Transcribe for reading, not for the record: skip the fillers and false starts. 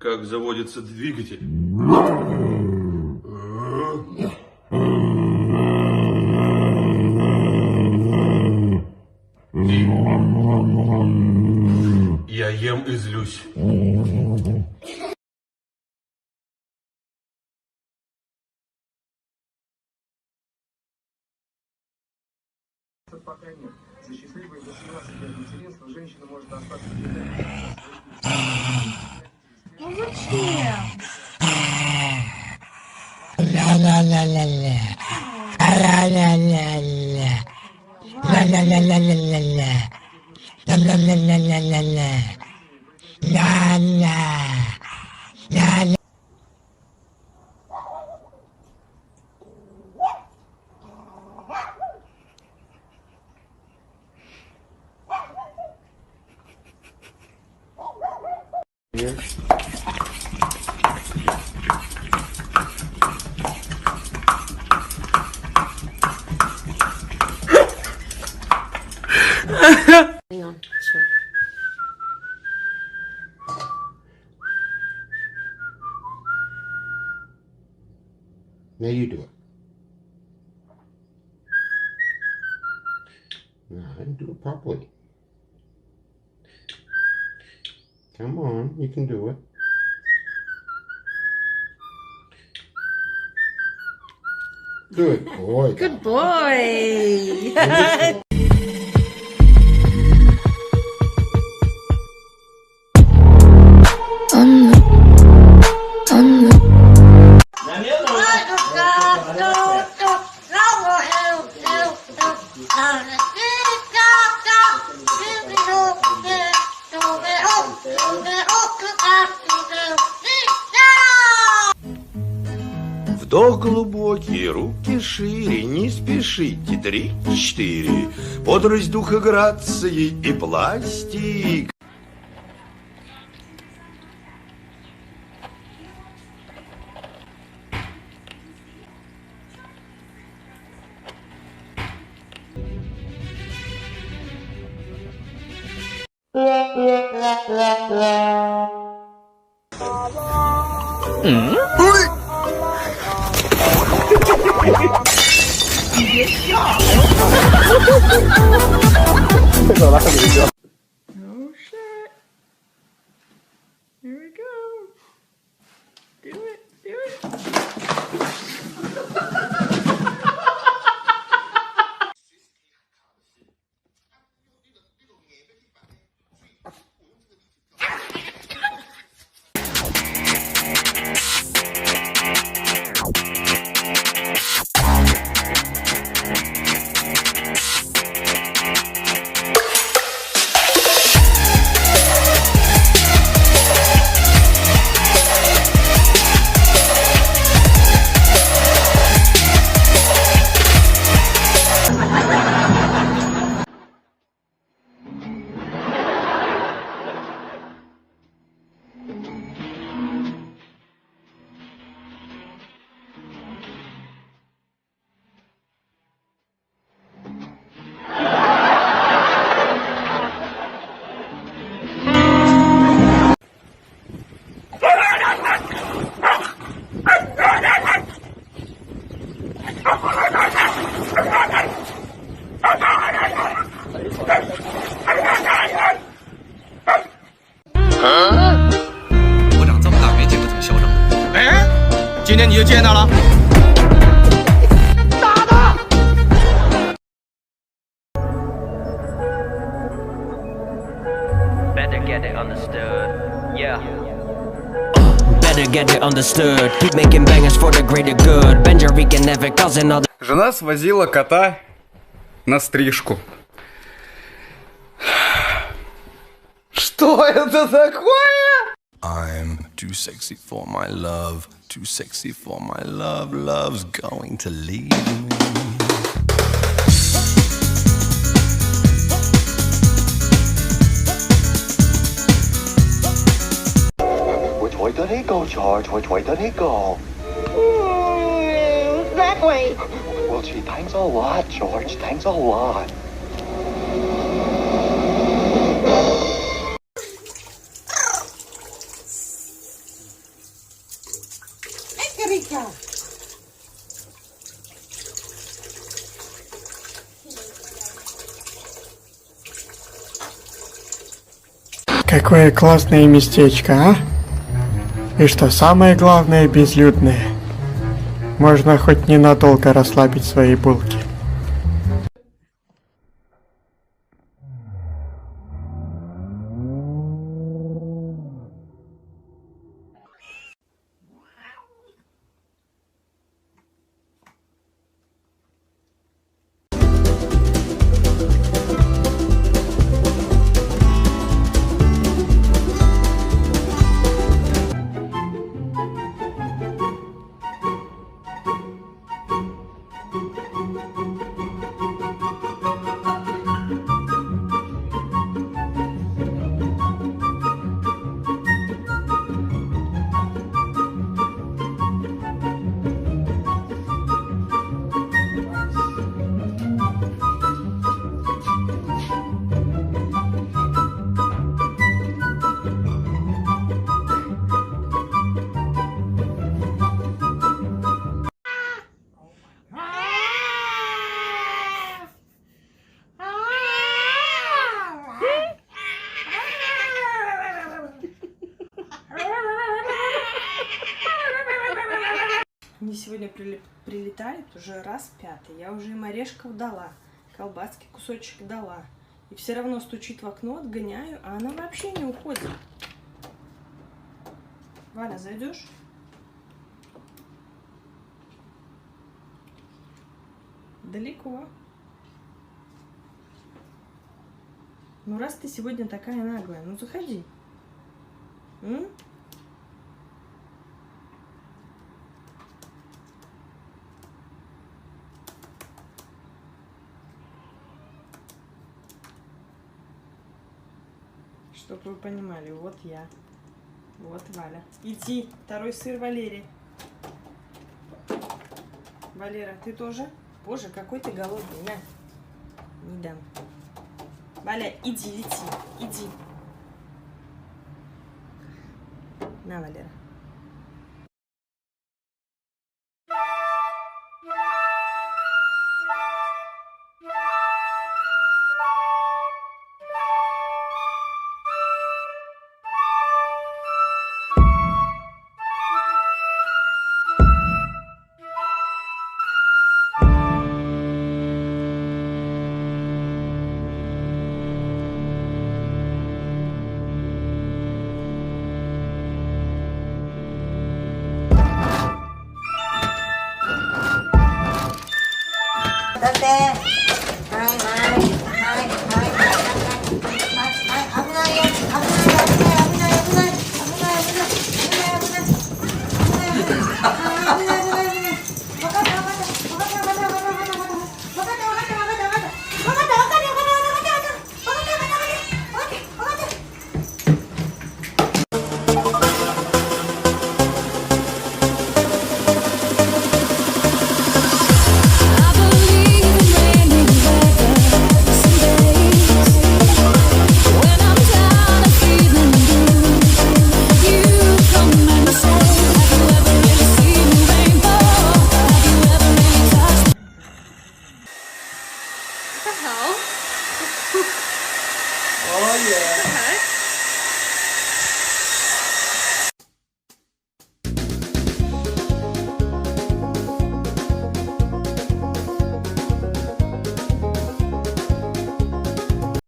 как заводится двигатель. Я ем и злюсь. Пока нет. За счастливые 18 лет материнства женщина может остаться. Ну зачем? Hang on, sure. Now you do it. No, do it properly. Come on, you can do it. Good boy. Good boy. Вдох глубокий, руки шире, не спешите, 3-4. Бодрость духа, грации и пластик. Oh shit. Here we go. Do it, do it. Better get it understood, yeah. Better get it understood. Keep making bangers for the greater good. Benjari can never cause another. Жена свозила кота на стрижку. Что это такое? I'm too sexy for my love, too sexy for my love, love's going to leave me. Which way did he go, George? Which way did he go? That way. Well, gee, thanks a lot, George. Thanks a lot. Валерийка! Какое классное местечко, а? И что самое главное, безлюдное. Можно хоть ненадолго расслабить свои булки. Мне сегодня прилетает уже раз 5-й. Я уже им орешков дала, колбаски кусочек дала. И все равно стучит в окно, отгоняю, а она вообще не уходит. Валя, зайдешь? Далеко. Ну раз ты сегодня такая наглая, ну заходи. М? Чтобы вы понимали, вот я, вот Валя. Иди, второй сыр Валерий. Валера, ты тоже? Боже, какой ты голодный, на. Не дам. Валя, иди, лети, иди. На, Валера.